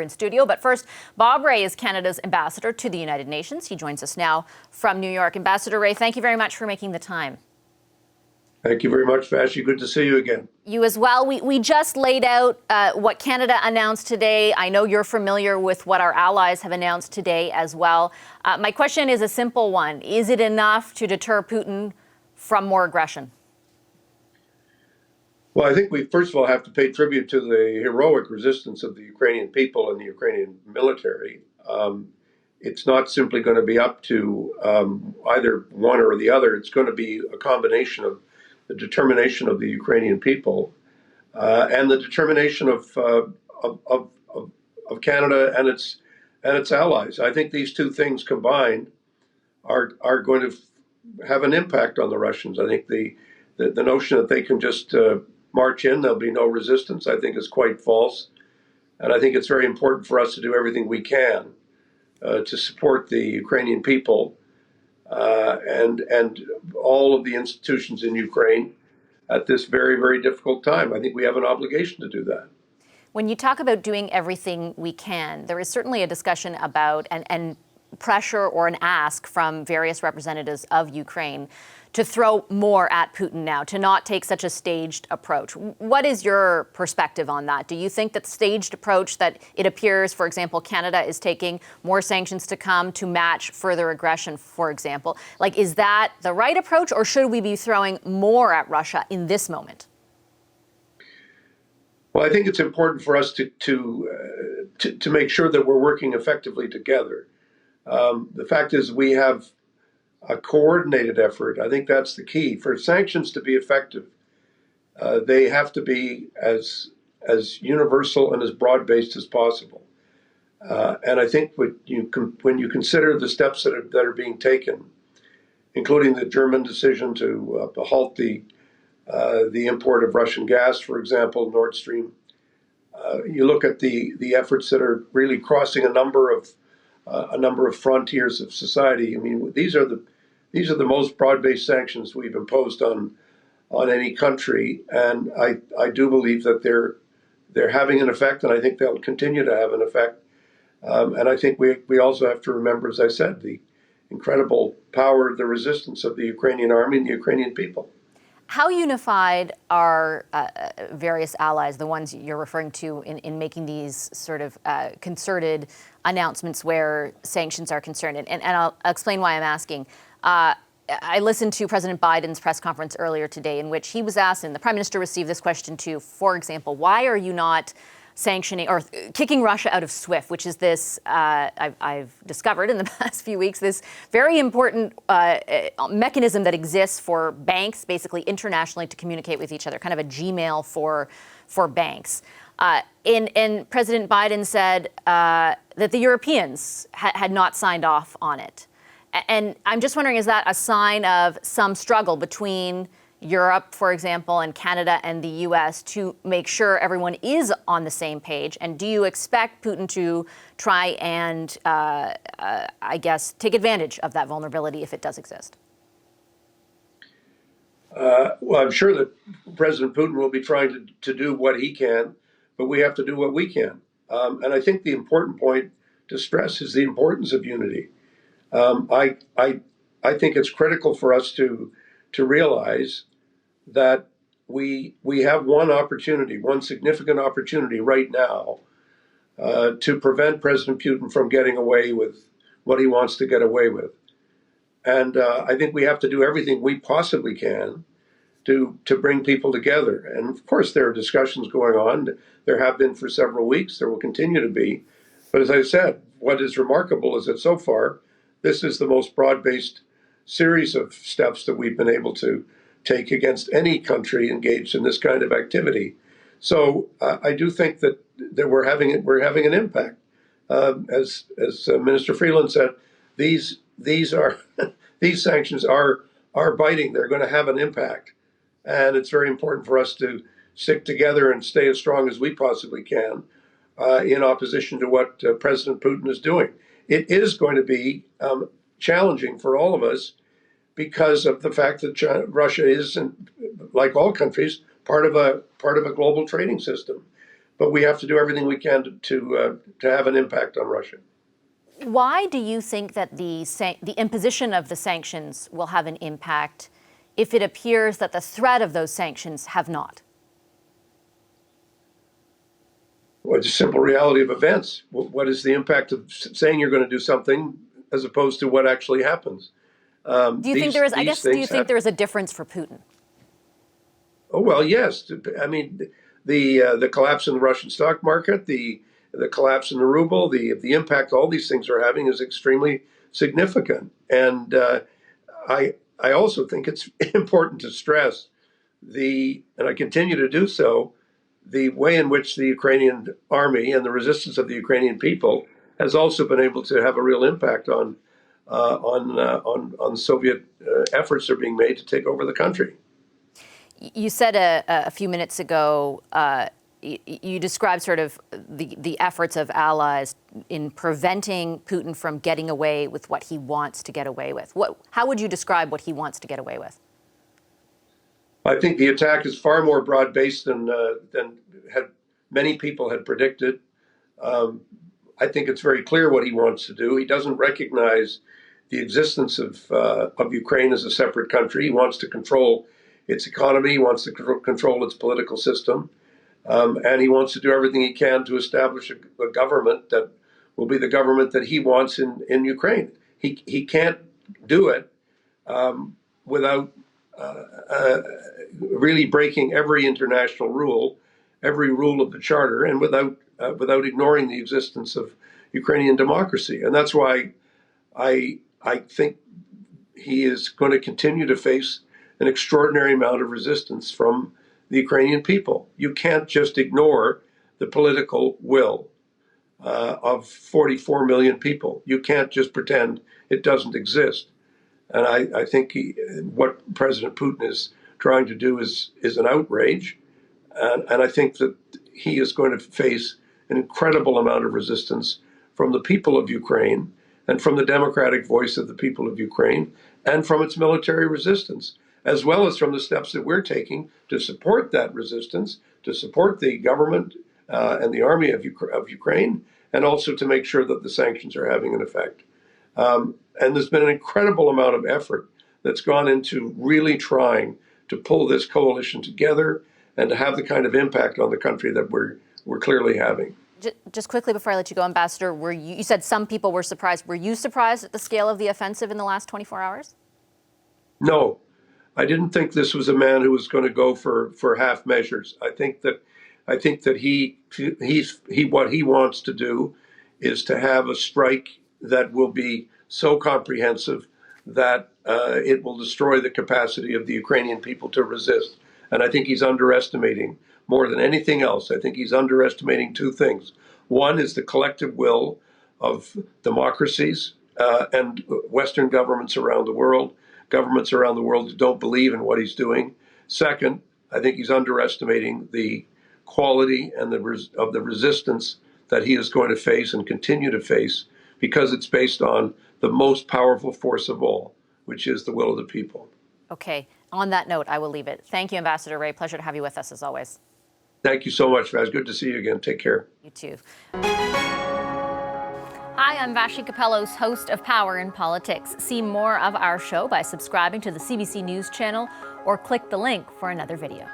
In studio. But first, Bob Rae is Canada's ambassador to the United Nations. He joins us now from New York. Ambassador Rae, thank you very much for making the time. Thank you very much, Vashi. Good to see you again. You as well. We just laid out what Canada announced today. I know you're familiar with what our allies have announced today as well. My question is a simple one. Is it enough to deter Putin from more aggression? Well, I think we first of all have to pay tribute to the heroic resistance of the Ukrainian people and the Ukrainian military. It's not simply going to be up to either one or the other. It's going to be a combination of the determination of the Ukrainian people and the determination of Canada and its allies. I think these two things combined are going to have an impact on the Russians. I think the notion that they can just march in, there'll be no resistance, I think is quite false. And I think it's very important for us to do everything we can to support the Ukrainian people and all of the institutions in Ukraine at this very, very difficult time. I think we have an obligation to do that. When you talk about doing everything we can, there is certainly a discussion about and pressure or an ask from various representatives of Ukraine to throw more at Putin now, to not take such a staged approach. What is your perspective on that? Do you think that the staged approach that it appears, for example, Canada is taking more sanctions to come to match further aggression, for example, like, is that the right approach, or should we be throwing more at Russia in this moment? Well, I think it's important for us to make sure that we're working effectively together. The fact is we have a coordinated effort. I think that's the key. For sanctions to be effective, they have to be as universal and as broad-based as possible. And I think when you consider the steps that are being taken, including the German decision to halt the import of Russian gas, for example, Nord Stream, you look at the efforts that are really crossing a number of frontiers of society. I mean, these are the most broad-based sanctions we've imposed on any country, and I do believe that they're having an effect, and I think they'll continue to have an effect. And I think we also have to remember, as I said, the incredible power, the resistance of the Ukrainian army and the Ukrainian people. How unified are various allies, the ones you're referring to, in making these sort of concerted announcements where sanctions are concerned? And I'll explain why I'm asking. I listened to President Biden's press conference earlier today, in which he was asked, and the Prime Minister received this question too, for example, why are you not sanctioning or kicking Russia out of SWIFT, which is this, I've discovered in the past few weeks, this very important mechanism that exists for banks, basically internationally, to communicate with each other, kind of a Gmail for banks. And President Biden said that the Europeans had not signed off on it. And I'm just wondering, is that a sign of some struggle between Europe, for example, and Canada and the U.S. to make sure everyone is on the same page? And do you expect Putin to try and, I guess, take advantage of that vulnerability if it does exist? Well, I'm sure that President Putin will be trying to do what he can, but we have to do what we can. And I think the important point to stress is the importance of unity. I think it's critical for us to realize that we have one significant opportunity right now to prevent President Putin from getting away with what he wants to get away with. And I think we have to do everything we possibly can to bring people together. And of course, there are discussions going on. There have been for several weeks. There will continue to be. But as I said, what is remarkable is that so far, this is the most broad-based series of steps that we've been able to take against any country engaged in this kind of activity. So I do think that we're having an impact. As Minister Freeland said, these sanctions are biting. They're going to have an impact, and it's very important for us to stick together and stay as strong as we possibly can in opposition to what President Putin is doing. It is going to be challenging for all of us because of the fact that Russia is, like all countries, part of a global trading system. but we have to do everything we can to have an impact on Russia. Why do you think that the imposition of the sanctions will have an impact if it appears that the threat of those sanctions have not? Well, it's a simple reality of events. What is the impact of saying you're going to do something as opposed to what actually happens? Do you think there is? I guess. Do you think there is a difference for Putin? Oh well, yes. I mean, the collapse in the Russian stock market, the collapse in the ruble, the impact all these things are having is extremely significant. And I also think it's important to stress and I continue to do so, the way in which the Ukrainian army and the resistance of the Ukrainian people has also been able to have a real impact on Soviet efforts that are being made to take over the country. You said a few minutes ago, you described sort of the efforts of allies in preventing Putin from getting away with what he wants to get away with. How would you describe what he wants to get away with? I think the attack is far more broad-based than many people had predicted. I think it's very clear what he wants to do. He doesn't recognize the existence of Ukraine as a separate country. He wants to control its economy. He wants to control its political system. And he wants to do everything he can to establish a government that will be the government that he wants in Ukraine. He can't do it without really breaking every international rule, every rule of the charter, and without ignoring the existence of Ukrainian democracy. And that's why I think he is going to continue to face an extraordinary amount of resistance from the Ukrainian people. You can't just ignore the political will of 44 million people. You can't just pretend it doesn't exist. And I think what President Putin is trying to do is an outrage. And I think that he is going to face an incredible amount of resistance from the people of Ukraine and from the democratic voice of the people of Ukraine and from its military resistance, as well as from the steps that we're taking to support that resistance, to support the government and the army of Ukraine, and also to make sure that the sanctions are having an effect. And there's been an incredible amount of effort that's gone into really trying to pull this coalition together and to have the kind of impact on the country that we're clearly having. Just quickly before I let you go, Ambassador, you said some people were surprised. Were you surprised at the scale of the offensive in the last 24 hours? No, I didn't think this was a man who was going to go for half measures. I think that what he wants to do is to have a strike that will be so comprehensive that it will destroy the capacity of the Ukrainian people to resist. And I think he's underestimating, more than anything else, I think he's underestimating two things. One is the collective will of democracies and Western governments around the world who don't believe in what he's doing. Second, I think he's underestimating the quality and of the resistance that he is going to face and continue to face, because it's based on the most powerful force of all, which is the will of the people. Okay. On that note, I will leave it. Thank you, Ambassador Ray. Pleasure to have you with us as always. Thank you so much, Vaz. Good to see you again. Take care. You too. Hi, I'm Vashi Capellos, host of Power in Politics. See more of our show by subscribing to the CBC News channel or click the link for another video.